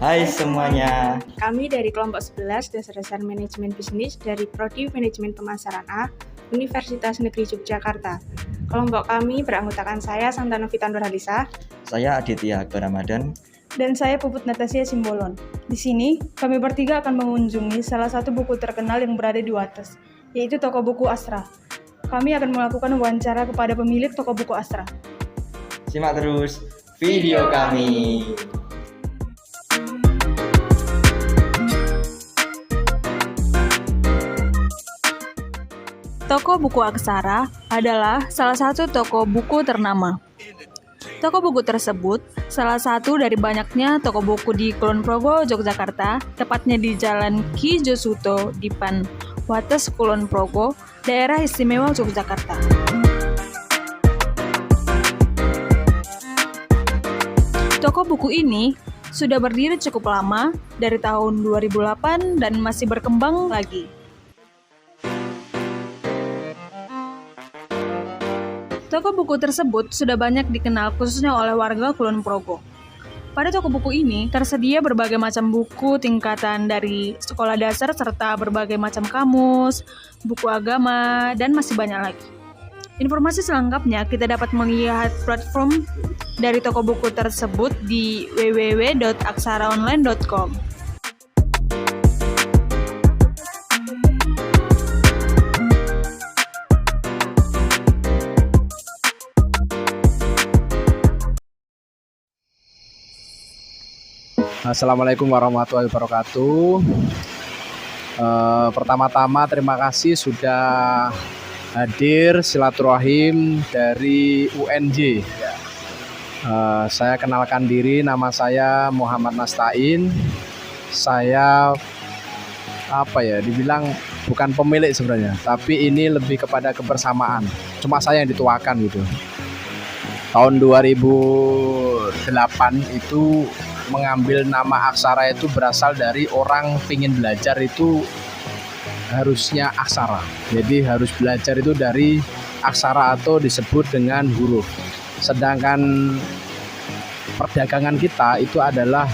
Hai semuanya. Kami dari kelompok 11 Dasar-Dasar Manajemen Bisnis dari Prodi Manajemen Pemasaran A, Universitas Negeri Yogyakarta. Kelompok kami beranggotakan saya, Santano Vita Nurhalisa. Saya Aditya Akbar Ramadan. Dan saya Puput Natasha Simbolon. Di sini, kami bertiga akan mengunjungi salah satu buku terkenal yang berada di Wates, yaitu toko buku Astra. Kami akan melakukan wawancara kepada pemilik toko buku Astra. Simak terus video kami. Toko buku Aksara adalah salah satu toko buku ternama. Toko buku tersebut salah satu dari banyaknya toko buku di Kulon Progo, Yogyakarta, tepatnya di Jalan Ki Josuto, Dipan, Wates, Kulon Progo, Daerah Istimewa Yogyakarta. Toko buku ini sudah berdiri cukup lama, dari tahun 2008 dan masih berkembang lagi. Toko buku tersebut sudah banyak dikenal khususnya oleh warga Kulon Progo. Pada toko buku ini tersedia berbagai macam buku tingkatan dari sekolah dasar serta berbagai macam kamus, buku agama, dan masih banyak lagi. Informasi selengkapnya kita dapat melihat platform dari toko buku tersebut di www.aksaraonline.com. Assalamualaikum warahmatullahi wabarakatuh. Pertama-tama terima kasih sudah hadir silaturahim dari UNJ. Saya kenalkan diri, nama saya Muhammad Nastain. Saya dibilang bukan pemilik sebenarnya, tapi ini lebih kepada kebersamaan. Cuma saya yang dituakan gitu. Tahun 2008 itu mengambil nama Aksara itu berasal dari orang pingin belajar itu harusnya aksara. Jadi harus belajar itu dari aksara atau disebut dengan huruf. Sedangkan perdagangan kita itu adalah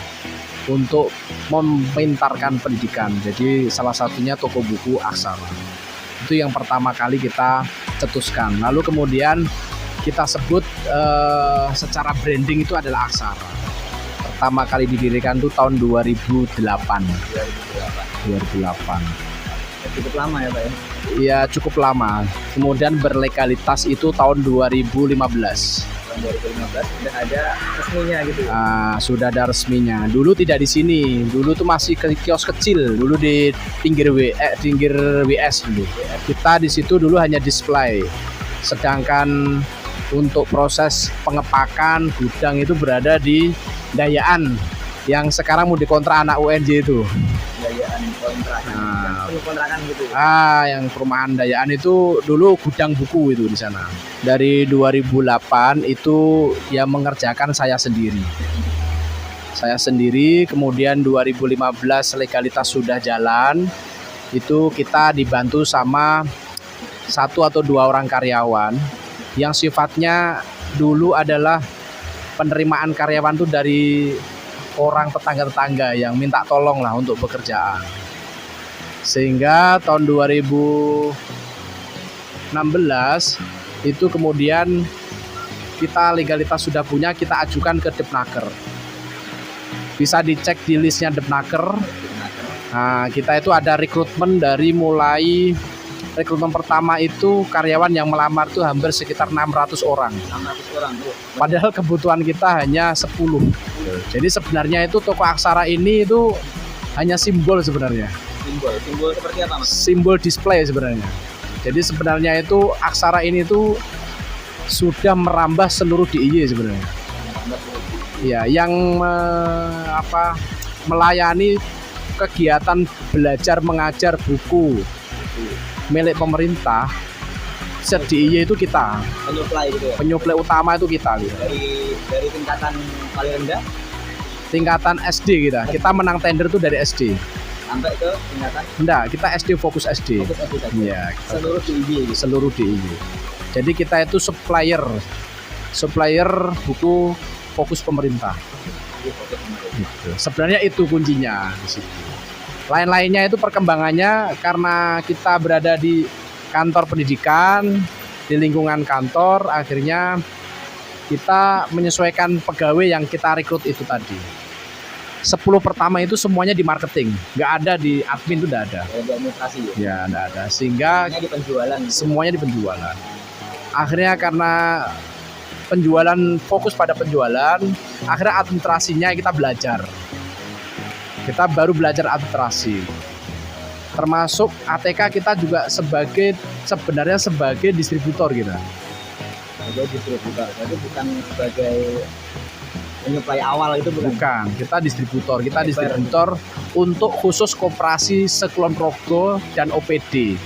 untuk memintarkan pendidikan. Jadi salah satunya toko buku Aksara. Itu yang pertama kali kita cetuskan. Lalu kemudian kita sebut secara branding itu adalah Aksara. Pertama kali didirikan itu tahun 2008. Cukup lama ya Pak ya? Iya cukup lama. Kemudian berlegalitas itu tahun 2015. Tahun 2015 sudah ada resminya gitu ya? Sudah ada resminya. Dulu tidak di sini. Dulu tuh masih kios kecil. Dulu di pinggir WS dulu. Kita di situ dulu hanya display. Sedangkan untuk proses pengepakan gudang itu berada di Dayaan yang sekarang mau dikontrak anak UNJ itu. Dayaan kontrakan. Kontrakan gitu. Yang perumahan Dayaan itu dulu gudang buku itu di sana. Dari 2008 itu yang mengerjakan saya sendiri. Kemudian 2015 legalitas sudah jalan. Itu kita dibantu sama 1 atau 2 orang karyawan yang sifatnya dulu adalah penerimaan karyawan itu dari orang tetangga-tetangga yang minta tolong lah untuk pekerjaan. Sehingga tahun 2016 itu kemudian kita legalitas sudah punya, kita ajukan ke Depnaker. Bisa dicek di listnya Depnaker. Kita itu ada rekrutmen dari mulai rekrutmen pertama itu karyawan yang melamar itu hampir sekitar 600 orang. 600 orang Bu. Padahal kebutuhan kita hanya 10. Jadi sebenarnya itu toko Aksara ini itu hanya simbol sebenarnya. Simbol seperti apa Mas? Simbol display sebenarnya. Jadi sebenarnya itu Aksara ini itu sudah merambah seluruh DIY sebenarnya. Ya, yang melayani kegiatan belajar mengajar buku milik pemerintah DIY itu kita. Penyuplai gitu ya? Penyuplai utama itu kita gitu. Dari tingkatan paling rendah? Tingkatan SD kita. Kita menang tender itu dari SD. Sampai ke tingkatan? Enggak, kita SD fokus SD. Fokus SD saja? Iya. Seluruh DIY gitu? Seluruh DIY. Jadi kita itu supplier buku fokus pemerintah. lebih fokus sama itu. Gitu. Sebenarnya itu kuncinya di situ. Lain-lainnya itu perkembangannya karena kita berada di kantor pendidikan, di lingkungan kantor, akhirnya kita menyesuaikan pegawai yang kita rekrut itu tadi. 10 pertama itu semuanya di marketing, nggak ada di admin, itu nggak ada. Di administrasi ya. Ya, nggak ada. Sehingga Hanya di penjualan. semuanya di penjualan. Akhirnya karena penjualan, fokus pada penjualan, akhirnya administrasinya kita belajar. Kita baru belajar administrasi. Termasuk ATK kita juga sebenarnya sebagai distributor gitu. Sebagai distributor, jadi bukan sebagai penyuplai awal itu bukan. Bukan, kita distributor untuk khusus koperasi Sekulon Progo dan OPD.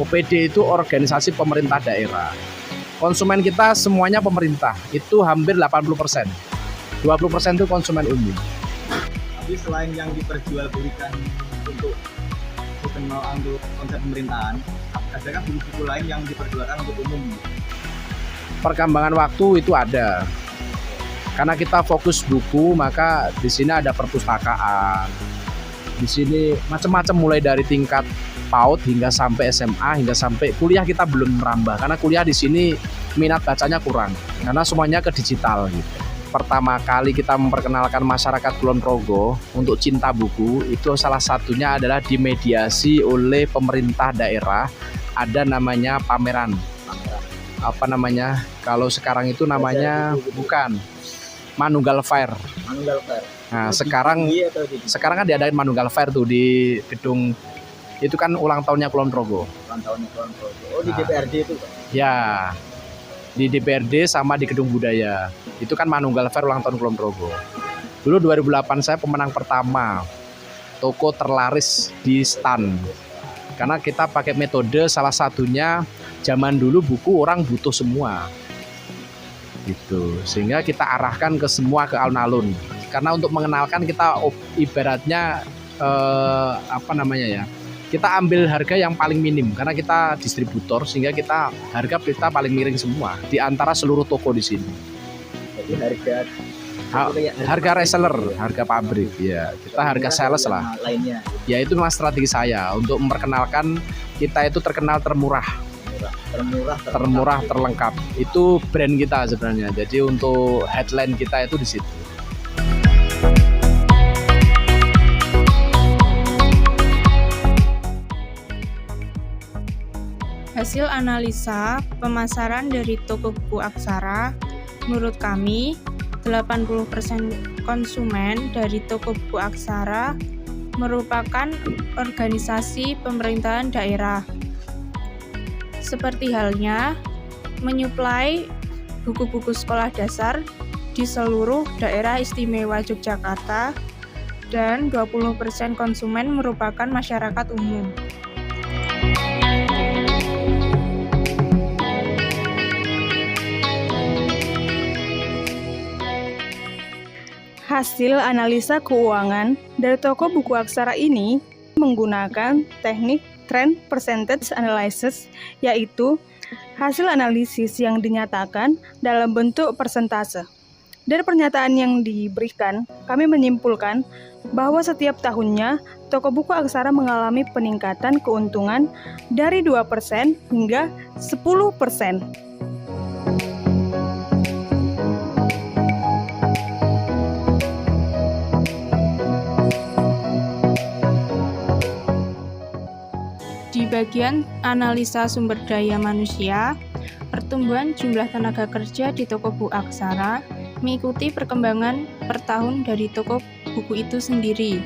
OPD itu organisasi pemerintah daerah. Konsumen kita semuanya pemerintah, itu hampir 80%. 20% itu konsumen umum. Tapi selain yang diperjualbelikan untuk konsep pemerintahan, adakah buku-buku lain yang diperjualkan untuk umum? Perkembangan waktu itu ada. Karena kita fokus buku, maka di sini ada perpustakaan. Di sini macam-macam, mulai dari tingkat PAUD hingga sampai SMA, hingga sampai kuliah kita belum merambah. Karena kuliah di sini minat bacanya kurang, karena semuanya ke digital gitu. Pertama kali kita memperkenalkan masyarakat Kulon Progo untuk cinta buku, itu salah satunya adalah dimediasi oleh pemerintah daerah. Ada namanya pameran. Apa namanya? Kalau sekarang itu namanya bukan Manunggal Fair. Manunggal Fair. Nah, sekarang kan diadain Manunggal Fair tuh di gedung, itu kan ulang tahunnya Kulon Progo. Ulang tahunnya Kulon Progo. Oh, di DPRD itu, Pak? Ya, di DPRD sama di Gedung Budaya. Itu kan Manunggal Fair ulang tahun Kulon Progo. Dulu 2008 saya pemenang pertama toko terlaris di stan. Karena kita pakai metode, salah satunya zaman dulu buku orang butuh semua. Gitu. Sehingga kita arahkan ke semua, ke alun-alun. Karena untuk mengenalkan kita ibaratnya kita ambil harga yang paling minim karena kita distributor, sehingga harga kita paling miring semua di antara seluruh toko di sini. Jadi harga reseller, harga pabrik ya. Kita harga sales lah. Lainnya. Ya itu memang strategi saya untuk memperkenalkan kita itu terkenal termurah, terlengkap. Itu brand kita sebenarnya. Jadi untuk headline kita itu di situ. Hasil analisa pemasaran dari toko buku Aksara, menurut kami 80% konsumen dari toko buku Aksara merupakan organisasi pemerintahan daerah. Seperti halnya menyuplai buku-buku sekolah dasar di seluruh daerah istimewa Yogyakarta, dan 20% konsumen merupakan masyarakat umum. Hasil analisa keuangan dari toko buku Aksara ini menggunakan teknik trend percentage analysis, yaitu hasil analisis yang dinyatakan dalam bentuk persentase. Dari pernyataan yang diberikan, kami menyimpulkan bahwa setiap tahunnya toko buku Aksara mengalami peningkatan keuntungan dari 2% hingga 10%. Di bagian analisa sumber daya manusia, pertumbuhan jumlah tenaga kerja di toko buku Aksara mengikuti perkembangan per tahun dari toko buku itu sendiri,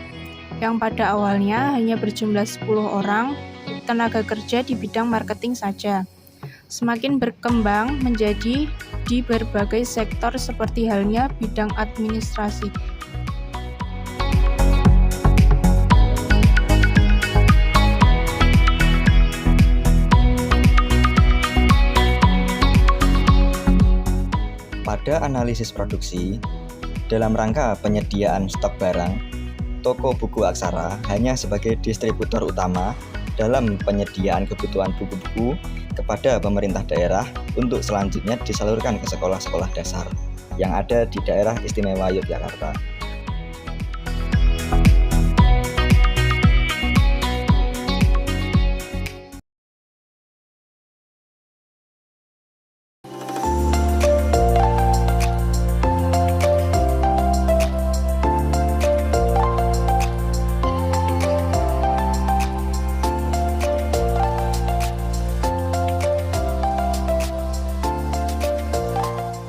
yang pada awalnya hanya berjumlah 10 orang tenaga kerja di bidang marketing saja. Semakin berkembang menjadi di berbagai sektor seperti halnya bidang administrasi. Pada analisis produksi, dalam rangka penyediaan stok barang, toko buku Aksara hanya sebagai distributor utama dalam penyediaan kebutuhan buku-buku kepada pemerintah daerah untuk selanjutnya disalurkan ke sekolah-sekolah dasar. yang ada di daerah istimewa Yogyakarta.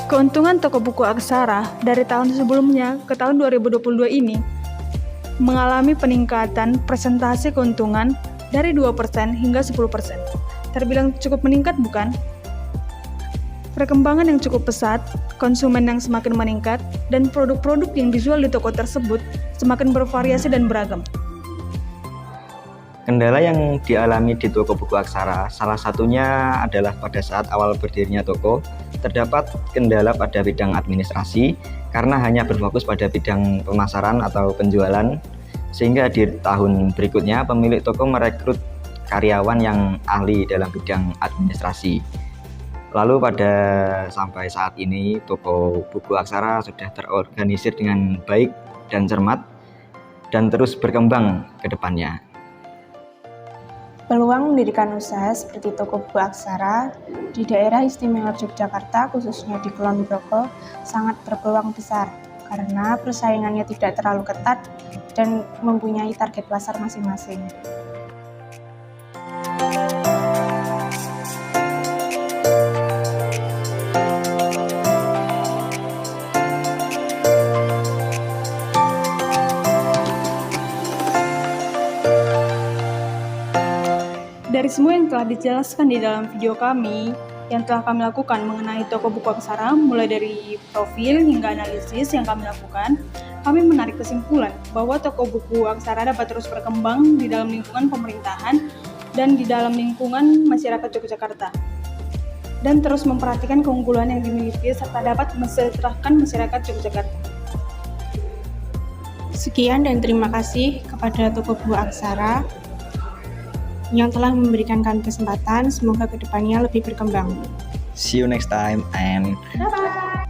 Keuntungan toko buku Aksara dari tahun sebelumnya ke tahun 2022 ini mengalami peningkatan persentase keuntungan dari 2% hingga 10%. Terbilang cukup meningkat bukan? Perkembangan yang cukup pesat, konsumen yang semakin meningkat, dan produk-produk yang dijual di toko tersebut semakin bervariasi dan beragam. Kendala yang dialami di toko buku Aksara salah satunya adalah pada saat awal berdirinya toko terdapat kendala pada bidang administrasi karena hanya berfokus pada bidang pemasaran atau penjualan, sehingga di tahun berikutnya pemilik toko merekrut karyawan yang ahli dalam bidang administrasi. Lalu pada sampai saat ini toko buku Aksara sudah terorganisir dengan baik dan cermat dan terus berkembang ke depannya. Peluang mendirikan usaha seperti toko buku Aksara di daerah istimewa Yogyakarta, khususnya di Kulon Progo, sangat berpeluang besar karena persaingannya tidak terlalu ketat dan mempunyai target pasar masing-masing. Dari semua yang telah dijelaskan di dalam video kami, yang telah kami lakukan mengenai toko buku Aksara, mulai dari profil hingga analisis yang kami lakukan, kami menarik kesimpulan bahwa toko buku Aksara dapat terus berkembang di dalam lingkungan pemerintahan dan di dalam lingkungan masyarakat Yogyakarta, dan terus memperhatikan keunggulan yang dimiliki serta dapat mensejahterakan masyarakat Yogyakarta. Sekian dan terima kasih kepada toko buku Aksara yang telah memberikan kami kesempatan. Semoga kedepannya lebih berkembang. See you next time and Bye-bye!